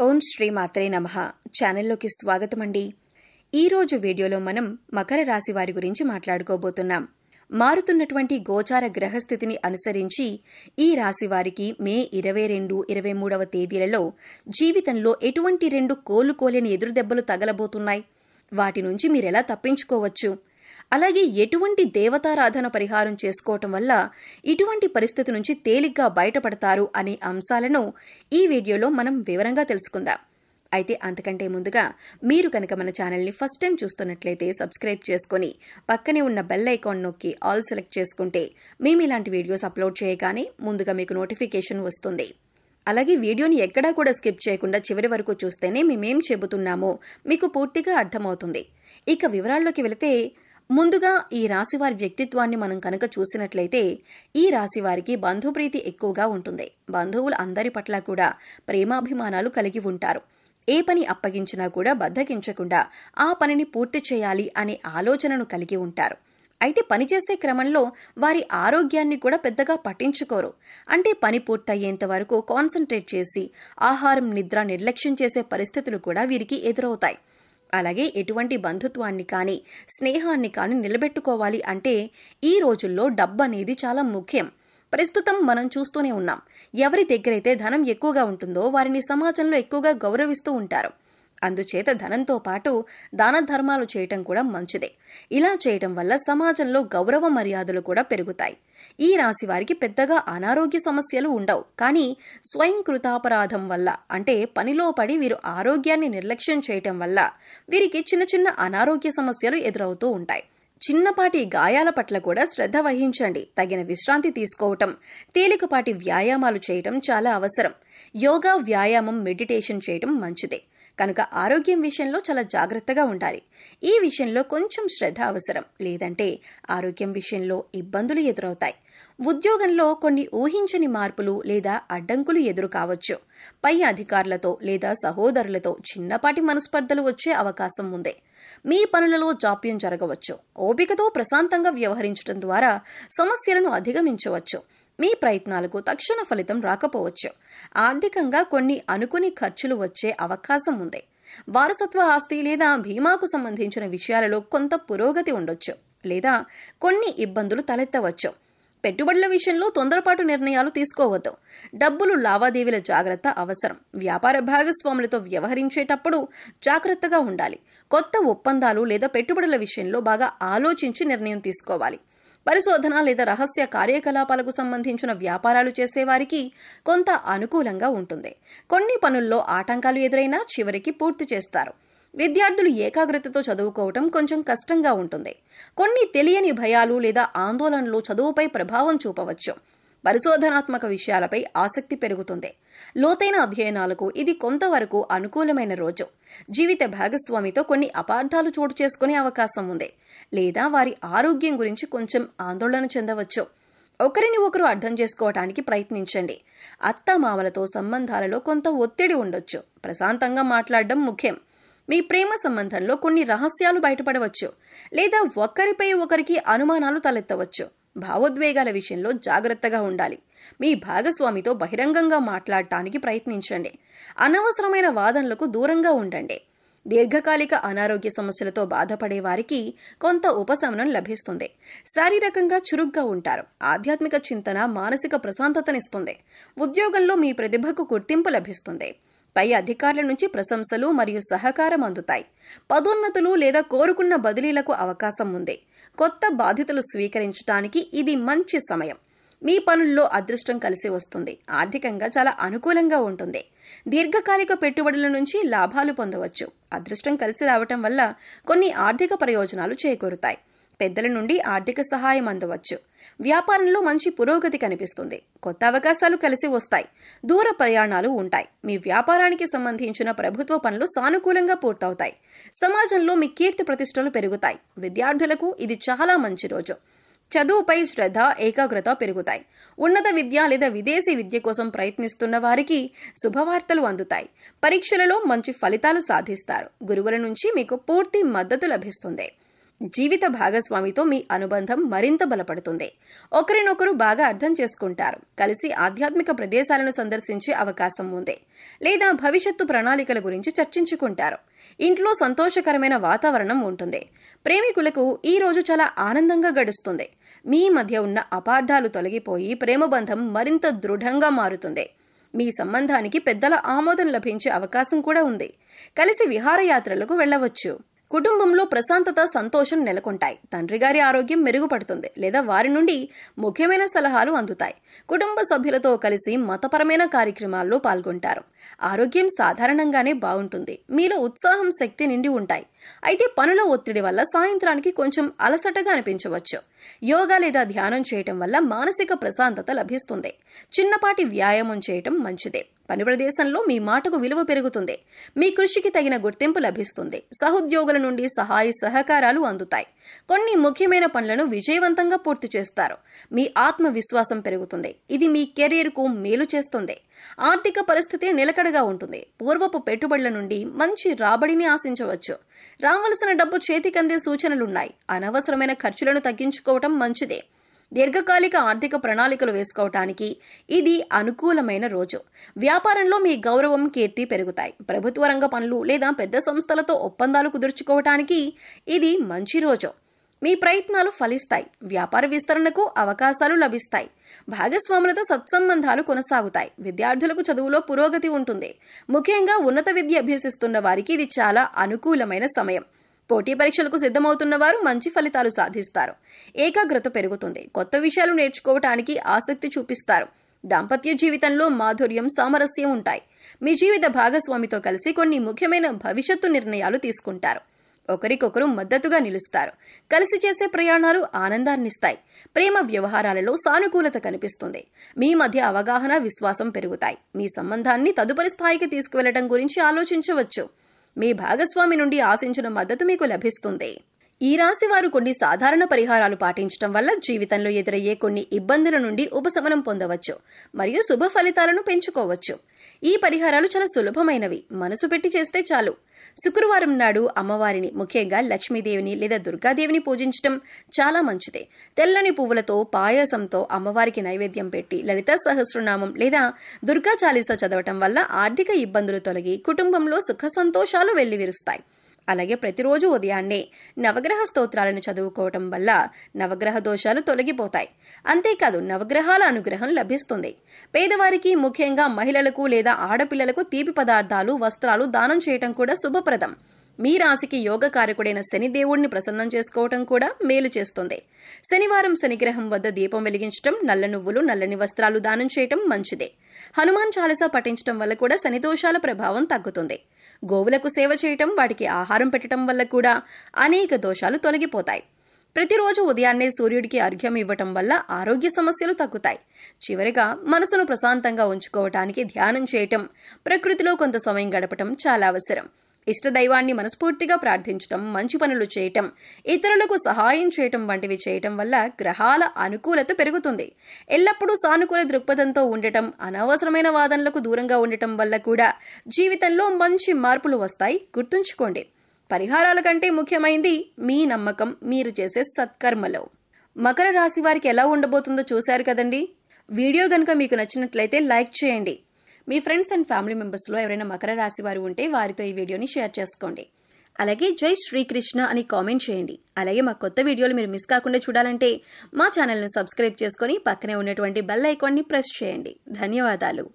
ఓం శ్రీ మాత్రే నమః. ఛానల్లోకి స్వాగతం అండి. ఈరోజు వీడియోలో మనం మకర రాశి వారి గురించి మాట్లాడుకోబోతున్నాం. మారుతున్నటువంటి గోచార గ్రహస్థితిని అనుసరించి ఈ రాశి వారికి మే 22, 23వ తేదీలలో జీవితంలో ఎటువంటి రెండు కోలుకోలేని ఎదురుదెబ్బలు తగలబోతున్నాయి, వాటి నుంచి మీరెలా తప్పించుకోవచ్చు, అలాగే ఎటువంటి దేవతారాధన పరిహారం చేసుకోవటం వల్ల ఇటువంటి పరిస్థితి నుంచి తేలిగ్గా బయటపడతారు అనే అంశాలను ఈ వీడియోలో మనం వివరంగా తెలుసుకుందాం. అయితే అంతకంటే ముందుగా మీరు కనుక మన ఛానల్ని ఫస్ట్ టైం చూస్తున్నట్లయితే సబ్స్క్రైబ్ చేసుకుని పక్కనే ఉన్న బెల్ ఐకాన్ నొక్కి ఆల్ సెలెక్ట్ చేసుకుంటే మేము ఇలాంటి వీడియోస్ అప్లోడ్ చేయగానే ముందుగా మీకు నోటిఫికేషన్ వస్తుంది. అలాగే వీడియోని ఎక్కడా కూడా స్కిప్ చేయకుండా చివరి వరకు చూస్తేనే మేమేం చెబుతున్నామో మీకు పూర్తిగా అర్థమవుతుంది. ఇక వివరాల్లోకి వెళితే ముందుగా ఈ రాశివారి వ్యక్తిత్వాన్ని మనం కనుక చూసినట్లయితే ఈ రాశివారికి బంధుప్రీతి ఎక్కువగా ఉంటుంది. బంధువులు అందరి పట్ల కూడా ప్రేమాభిమానాలు కలిగి ఉంటారు. ఏ పని అప్పగించినా కూడా బద్దకించకుండా ఆ పనిని పూర్తి చేయాలి అనే ఆలోచనను కలిగి ఉంటారు. అయితే పనిచేసే క్రమంలో వారి ఆరోగ్యాన్ని కూడా పెద్దగా పట్టించుకోరు. అంటే పని పూర్తయ్యేంత వరకు కాన్సన్ట్రేట్ చేసి ఆహారం, నిద్ర నిర్లక్ష్యం చేసే పరిస్థితులు కూడా వీరికి ఎదురవుతాయి. అలాగే ఎటువంటి బంధుత్వాన్ని కానీ స్నేహాన్ని కానీ నిలబెట్టుకోవాలి అంటే ఈ రోజుల్లో డబ్బు అనేది చాలా ముఖ్యం. ప్రస్తుతం మనం చూస్తూనే ఉన్నాం. ఎవరి దగ్గరైతే ధనం ఎక్కువగా ఉంటుందో వారిని సమాజంలో ఎక్కువగా గౌరవిస్తూ ఉంటారు. అందుచేత ధనంతో పాటు దాన ధర్మాలు చేయటం కూడా మంచిదే. ఇలా చేయటం వల్ల సమాజంలో గౌరవ మర్యాదలు కూడా పెరుగుతాయి. ఈ రాశి వారికి పెద్దగా అనారోగ్య సమస్యలు ఉండవు. కానీ స్వయం కృతాపరాధం వల్ల, అంటే పనిలో పడి వీరు ఆరోగ్యాన్ని నిర్లక్ష్యం చేయటం వల్ల వీరికి చిన్న చిన్న అనారోగ్య సమస్యలు ఎదురవుతూ ఉంటాయి. చిన్నపాటి గాయాల పట్ల కూడా శ్రద్ధ వహించండి. తగిన విశ్రాంతి తీసుకోవటం, తేలికపాటి వ్యాయామాలు చేయటం చాలా అవసరం. యోగా, వ్యాయామం, మెడిటేషన్ చేయటం మంచిదే. కనుక ఆరోగ్యం విషయంలో చాలా జాగ్రత్తగా ఉండాలి. ఈ విషయంలో కొంచెం శ్రద్ధ అవసరం, లేదంటే ఆరోగ్యం విషయంలో ఇబ్బందులు ఎదురవుతాయి. ఉద్యోగంలో కొన్ని ఊహించని మార్పులు లేదా అడ్డంకులు ఎదురు కావచ్చు. పై అధికారులతో లేదా సహోదరులతో చిన్నపాటి మనస్పర్ధలు వచ్చే అవకాశం ఉంది. మీ పనులలో జాప్యం జరగవచ్చు. ఓపికతో ప్రశాంతంగా వ్యవహరించడం ద్వారా సమస్యలను అధిగమించవచ్చు. మీ ప్రయత్నాలకు తక్షణ ఫలితం రాకపోవచ్చు. ఆర్థికంగా కొన్ని అనుకుని ఖర్చులు వచ్చే అవకాశం ఉంది. వారసత్వ ఆస్తి లేదా బీమాకు సంబంధించిన విషయాలలో కొంత పురోగతి ఉండొచ్చు, లేదా కొన్ని ఇబ్బందులు తలెత్తవచ్చు. పెట్టుబడుల విషయంలో తొందరపాటు నిర్ణయాలు తీసుకోవద్దు. డబ్బులు లావాదేవీల జాగ్రత్త అవసరం. వ్యాపార భాగస్వాములతో వ్యవహరించేటప్పుడు జాగ్రత్తగా ఉండాలి. కొత్త ఒప్పందాలు లేదా పెట్టుబడుల విషయంలో బాగా ఆలోచించి నిర్ణయం తీసుకోవాలి. పరిశోధన లేదా రహస్య కార్యకలాపాలకు సంబంధించిన వ్యాపారాలు చేసేవారికి కొంత అనుకూలంగా ఉంటుంది. కొన్ని పనుల్లో ఆటంకాలు ఎదురైనా చివరికి పూర్తి చేస్తారు. విద్యార్థులు ఏకాగ్రతతో చదువుకోవటం కొంచెం కష్టంగా ఉంటుంది. కొన్ని తెలియని భయాలు లేదా ఆందోళనలు చదువుపై ప్రభావం చూపవచ్చు. పరిశోధనాత్మక విషయాలపై ఆసక్తి పెరుగుతుంది. లోతైన అధ్యయనాలకు ఇది కొంతవరకు అనుకూలమైన రోజు. జీవిత భాగస్వామితో కొన్ని అపార్థాలు చోటు చేసుకునే అవకాశం ఉంది, లేదా వారి ఆరోగ్యం గురించి కొంచెం ఆందోళన చెందవచ్చు. ఒకరిని ఒకరు అర్థం చేసుకోవటానికి ప్రయత్నించండి. అత్తామామలతో సంబంధాలలో కొంత ఒత్తిడి ఉండొచ్చు. ప్రశాంతంగా మాట్లాడడం ముఖ్యం. మీ ప్రేమ సంబంధంలో కొన్ని రహస్యాలు బయటపడవచ్చు, లేదా ఒకరిపై ఒకరికి అనుమానాలు తలెత్తవచ్చు. భావోద్వేగాల విషయంలో జాగ్రత్తగా ఉండాలి. మీ భాగస్వామితో బహిరంగంగా మాట్లాడటానికి ప్రయత్నించండి. అనవసరమైన వాదనలకు దూరంగా ఉండండి. దీర్ఘకాలిక అనారోగ్య సమస్యలతో బాధపడే వారికి కొంత ఉపశమనం లభిస్తుంది. శారీరకంగా చురుగ్గా ఉంటారు. ఆధ్యాత్మిక చింతన మానసిక ప్రశాంతతనిస్తుంది. ఉద్యోగంలో మీ ప్రతిభకు గుర్తింపు లభిస్తుంది. పై అధికారుల నుంచి ప్రశంసలు మరియు సహకారం అందుతాయి. పదోన్నతులు లేదా కోరుకున్న బదిలీలకు అవకాశం ఉంది. కొత్త బాధ్యతలు స్వీకరించడానికి ఇది మంచి సమయం. మీ పనుల్లో అదృష్టం కలిసి వస్తుంది. ఆర్థికంగా చాలా అనుకూలంగా ఉంటుంది. దీర్ఘకాలిక పెట్టుబడుల నుంచి లాభాలు పొందవచ్చు. అదృష్టం కలిసి రావటం వల్ల కొన్ని ఆర్థిక ప్రయోజనాలు చేకూరుతాయి. పెద్దల నుండి ఆర్థిక సహాయం అందవచ్చు. వ్యాపారంలో మంచి పురోగతి కనిపిస్తుంది. కొత్త అవకాశాలు కలిసి వస్తాయి. దూర ప్రయాణాలు ఉంటాయి. మీ వ్యాపారానికి సంబంధించిన ప్రభుత్వ పనులు సానుకూలంగా పూర్తవుతాయి. సమాజంలో మీ కీర్తి ప్రతిష్టలు పెరుగుతాయి. విద్యార్థులకు ఇది చాలా మంచి రోజు. చదువుపై శ్రద్ధ, ఏకాగ్రత పెరుగుతాయి. ఉన్నత విద్య లేదా విదేశీ విద్య కోసం ప్రయత్నిస్తున్న వారికి శుభవార్తలు అందుతాయి. పరీక్షలలో మంచి ఫలితాలు సాధిస్తారు. గురువుల నుంచి మీకు పూర్తి మద్దతు లభిస్తుంది. జీవిత భాగస్వామితో మీ అనుబంధం మరింత బలపడుతుంది. ఒకరినొకరు బాగా అర్థం చేసుకుంటారు. కలిసి ఆధ్యాత్మిక ప్రదేశాలను సందర్శించే అవకాశం ఉంది, లేదా భవిష్యత్తు ప్రణాళికల గురించి చర్చించుకుంటారు. ఇంట్లో సంతోషకరమైన వాతావరణం ఉంటుంది. ప్రేమికులకు ఈ రోజు చాలా ఆనందంగా గడుస్తుంది. మీ మధ్య ఉన్న అపార్థాలు తొలగిపోయి ప్రేమబంధం మరింత దృఢంగా మారుతుంది. మీ సంబంధానికి పెద్దల ఆమోదం లభించే అవకాశం కూడా ఉంది. కలిసి విహారయాత్రలకు వెళ్లవచ్చు. కుటుంబంలో ప్రశాంతత, సంతోషం నెలకొంటాయి. తండ్రి గారి ఆరోగ్యం మెరుగుపడుతుంది, లేదా వారి నుండి ముఖ్యమైన సలహాలు అందుతాయి. కుటుంబ సభ్యులతో కలిసి మతపరమైన కార్యక్రమాల్లో పాల్గొంటారు. ఆరోగ్యం సాధారణంగానే బాగుంటుంది. మీలో ఉత్సాహం, శక్తి నిండి ఉంటాయి. అయితే పనుల ఒత్తిడి వల్ల సాయంత్రానికి కొంచెం అలసటగా అనిపించవచ్చు. యోగా లేదా ధ్యానం చేయటం వల్ల మానసిక ప్రశాంతత లభిస్తుంది. చిన్నపాటి వ్యాయామం చేయటం మంచిదే. పని ప్రదేశంలో మీ మాటకు విలువ పెరుగుతుంది. మీ కృషికి తగిన గుర్తింపు లభిస్తుంది. సహోద్యోగుల నుండి సహాయ సహకారాలు అందుతాయి. కొన్ని ముఖ్యమైన పనులను విజయవంతంగా పూర్తి చేస్తారు. మీ ఆత్మవిశ్వాసం పెరుగుతుంది. ఇది మీ కెరీర్కు మేలు చేస్తుంది. ఆర్థిక పరిస్థితి నిలకడగా ఉంటుంది. పూర్వపు పెట్టుబడుల నుండి మంచి రాబడిని ఆశించవచ్చు. రావలసిన డబ్బు చేతికందే సూచనలున్నాయి. అనవసరమైన ఖర్చులను తగ్గించుకోవటం మంచిదే. దీర్ఘకాలిక ఆర్థిక ప్రణాళికలు వేసుకోవటానికి ఇది అనుకూలమైన రోజు. వ్యాపారంలో మీ గౌరవం, కీర్తి పెరుగుతాయి. ప్రభుత్వ రంగ పనులు లేదా పెద్ద సంస్థలతో ఒప్పందాలు కుదుర్చుకోవటానికి ఇది మంచి రోజు. మీ ప్రయత్నాలు ఫలిస్తాయి. వ్యాపార విస్తరణకు అవకాశాలు లభిస్తాయి. భాగస్వాములతో సత్సంబంధాలు కొనసాగుతాయి. విద్యార్థులకు చదువులో పురోగతి ఉంటుంది. ముఖ్యంగా ఉన్నత విద్య అభ్యసిస్తున్న వారికి ఇది చాలా అనుకూలమైన సమయం. పోటీ పరీక్షలకు సిద్ధమవుతున్న వారు మంచి ఫలితాలు సాధిస్తారు. ఏకాగ్రత పెరుగుతుంది. కొత్త విషయాలు నేర్చుకోవటానికి ఆసక్తి చూపిస్తారు. దాంపత్య జీవితంలో మాధుర్యం, సామరస్యం ఉంటాయి. మీ జీవిత భాగస్వామితో కలిసి కొన్ని ముఖ్యమైన భవిష్యత్తు నిర్ణయాలు తీసుకుంటారు. ఒకరికొకరు మద్దతుగా నిలుస్తారు. కలిసి చేసే ప్రయాణాలు ఆనందాన్నిస్తాయి. ప్రేమ వ్యవహారాలలో సానుకూలత కనిపిస్తుంది. మీ మధ్య అవగాహన, విశ్వాసం పెరుగుతాయి. మీ సంబంధాన్ని తదుపరి స్థాయికి తీసుకువెళ్లడం గురించి ఆలోచించవచ్చు. మీ భాగస్వామి నుండి ఆశించిన మద్దతు మీకు లభిస్తుంది. ఈ రాశి వారు కొన్ని సాధారణ పరిహారాలు పాటించడం వల్ల జీవితంలో ఎదురయ్యే కొన్ని ఇబ్బందుల నుండి ఉపశమనం పొందవచ్చు మరియు శుభ ఫలితాలను పెంచుకోవచ్చు. ఈ పరిహారాలు చాలా సులభమైనవి. మనసు పెట్టి చేస్తే చాలు. శుక్రవారం నాడు అమ్మవారిని, ముఖ్యంగా లక్ష్మీదేవిని లేదా దుర్గాదేవిని పూజించడం చాలా మంచిది. తెల్లని పువ్వులతో, పాయసంతో అమ్మవారికి నైవేద్యం పెట్టి లలితా సహస్రనామం లేదా దుర్గా చాలీసా చదవటం వల్ల ఆర్థిక ఇబ్బందులు తొలగి కుటుంబంలో సుఖ సంతోషాలు వెల్లివిరుస్తాయి. అలాగే ప్రతిరోజు ఉదయాన్నే నవగ్రహ స్తోత్రాలను చదువుకోవటం వల్ల నవగ్రహ దోషాలు తొలగిపోతాయి. అంతేకాదు నవగ్రహాల అనుగ్రహం లభిస్తుంది. పేదవారికి, ముఖ్యంగా మహిళలకు లేదా ఆడపిల్లలకు తీపి పదార్థాలు, వస్త్రాలు దానం చేయటం కూడా శుభప్రదం. మీ రాశికి యోగకారకుడైన శనిదేవుడిని ప్రసన్నం చేసుకోవటం కూడా మేలు చేస్తుంది. శనివారం శనిగ్రహం వద్ద దీపం వెలిగించటం, నల్ల నువ్వులు, నల్లని వస్త్రాలు దానం చేయటం మంచిదే. హనుమాన్ చాలీసా పఠించటం వల్ల కూడా శనిదోషాల ప్రభావం తగ్గుతుంది. గోవులకు సేవ చేయటం, వాటికి ఆహారం పెట్టడం వల్ల కూడా అనేక దోషాలు తొలగిపోతాయి. ప్రతిరోజు ఉదయాన్నే సూర్యుడికి అర్ఘ్యం ఇవ్వటం వల్ల ఆరోగ్య సమస్యలు తగ్గుతాయి. చివరిగా మనసును ప్రశాంతంగా ఉంచుకోవటానికి ధ్యానం చేయటం, ప్రకృతిలో కొంత సమయం గడపటం చాలా అవసరం. ఇష్టదైవాన్ని మనస్ఫూర్తిగా ప్రార్థించటం, మంచి పనులు చేయటం, ఇతరులకు సహాయం చేయటం వంటివి చేయటం వల్ల గ్రహాల అనుకూలత పెరుగుతుంది. ఎల్లప్పుడూ సానుకూల దృక్పథంతో ఉండటం, అనవసరమైన వాదనలకు దూరంగా ఉండటం వల్ల కూడా జీవితంలో మంచి మార్పులు వస్తాయి. గుర్తుంచుకోండి, పరిహారాల కంటే ముఖ్యమైనది మీ నమ్మకం, మీరు చేసే సత్కర్మలో. మకర రాశి వారికి ఎలా ఉండబోతుందో చూశారు కదండి. వీడియో గనుక మీకు నచ్చినట్లయితే లైక్ చేయండి. మీ ఫ్రెండ్స్ అండ్ ఫ్యామిలీ మెంబర్స్లో ఎవరైనా మకర రాశి వారు ఉంటే వారితో ఈ వీడియోని షేర్ చేసుకోండి. అలాగే జై శ్రీకృష్ణ అని కామెంట్ చేయండి. అలాగే మా కొత్త వీడియోలు మీరు మిస్ కాకుండా చూడాలంటే మా ఛానల్ను సబ్స్క్రైబ్ చేసుకొని పక్కనే ఉన్నటువంటి బెల్ ఐకాన్ని ప్రెస్ చేయండి. ధన్యవాదాలు.